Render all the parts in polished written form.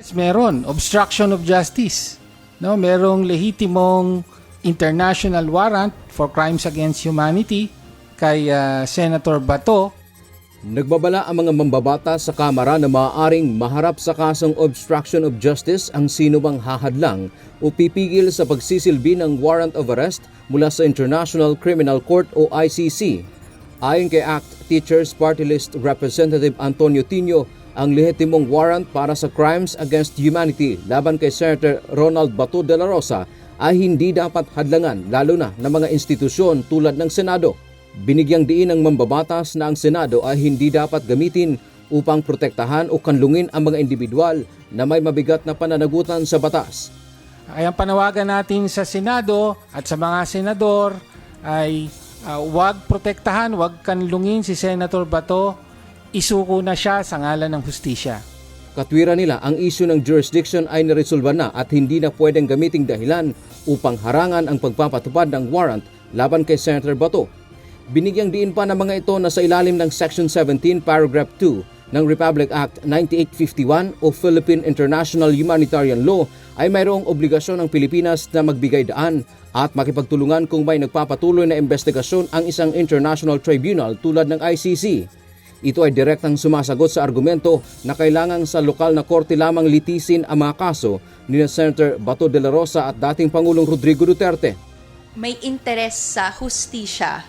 Yes, meron. Obstruction of justice. No, merong lehitimong international warrant for crimes against humanity kay Senator Bato. Nagbabala ang mga mambabata sa Kamara na maaaring maharap sa kasong obstruction of justice ang sino mang hahadlang o pipigil sa pagsisilbi ng warrant of arrest mula sa International Criminal Court o ICC. Ayon kay ACT Teachers Party List Representative Antonio Tino, ang lehitimong warrant para sa crimes against humanity laban kay Senator Ronald Bato de la Rosa ay hindi dapat hadlangan lalo na ng mga institusyon tulad ng Senado. Binigyang diin ng mambabatas na ang Senado ay hindi dapat gamitin upang protektahan o kanlungin ang mga individual na may mabigat na pananagutan sa batas. Kaya ang panawagan natin sa Senado at sa mga senador ay huwag protektahan, huwag kanlungin si Senator Bato. Isuko na siya sa ngalan ng hustisya. Katwiran nila, ang isyu ng jurisdiction ay naresolba na at hindi na pwedeng gamiting dahilan upang harangan ang pagpapatupad ng warrant laban kay Senator Bato. Binigyang diin pa ng mga ito na sa ilalim ng Section 17, Paragraph 2 ng Republic Act 9851 o Philippine International Humanitarian Law ay mayroong obligasyon ng Pilipinas na magbigay daan at makipagtulungan kung may nagpapatuloy na investigasyon ang isang international tribunal tulad ng ICC. Ito ay direktang sumasagot sa argumento na kailangan sa lokal na korte lamang litisin ang mga kaso ni Senator Bato de la Rosa at dating Pangulong Rodrigo Duterte. May interes sa hustisya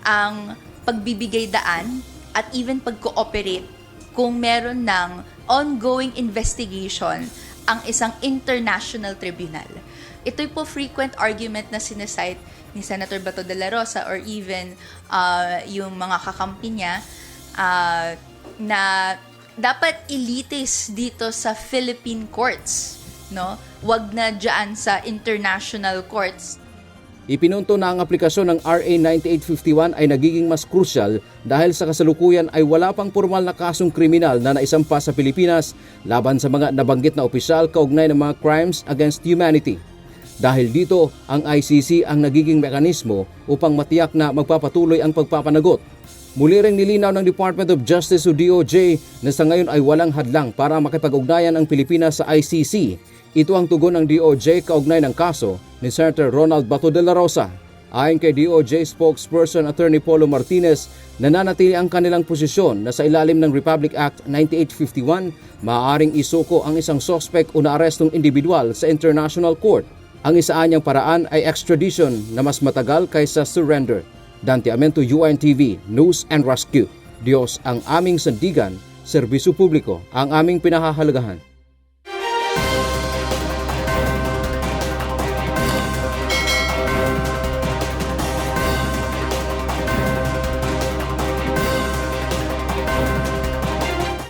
ang pagbibigay daan at even pag-cooperate kung meron ng ongoing investigation ang isang international tribunal. Ito'y po frequent argument na sinasite ni Senator Bato de la Rosa or even yung mga kakampi niya na dapat ilitis dito sa Philippine courts, no? Wag na diyan sa international courts. Ipinunto na ang aplikasyon ng RA 9851 ay nagiging mas crucial dahil sa kasalukuyan ay wala pang formal na kasong kriminal na naisampa sa Pilipinas laban sa mga nabanggit na opisyal kaugnay ng mga crimes against humanity. Dahil dito, ang ICC ang nagiging mekanismo upang matiyak na magpapatuloy ang pagpapanagot. Muli ring nilinaw ng Department of Justice o DOJ na sa ngayon ay walang hadlang para makipag-ugnayan ang Pilipinas sa ICC. Ito ang tugon ng DOJ kaugnay ng kaso ni Senator Ronald Bato de la Rosa. Ayon kay DOJ spokesperson Attorney Polo Martinez, nananatili ang kanilang posisyon na sa ilalim ng Republic Act 9851, maaaring isuko ang isang suspect o naarestong individual sa International Court. Ang isaanyang paraan ay extradition na mas matagal kaysa surrender. Dante Amento, UNTV, News and Rescue. Diyos ang aming sandigan, serbisyo publiko ang aming pinahahalagahan.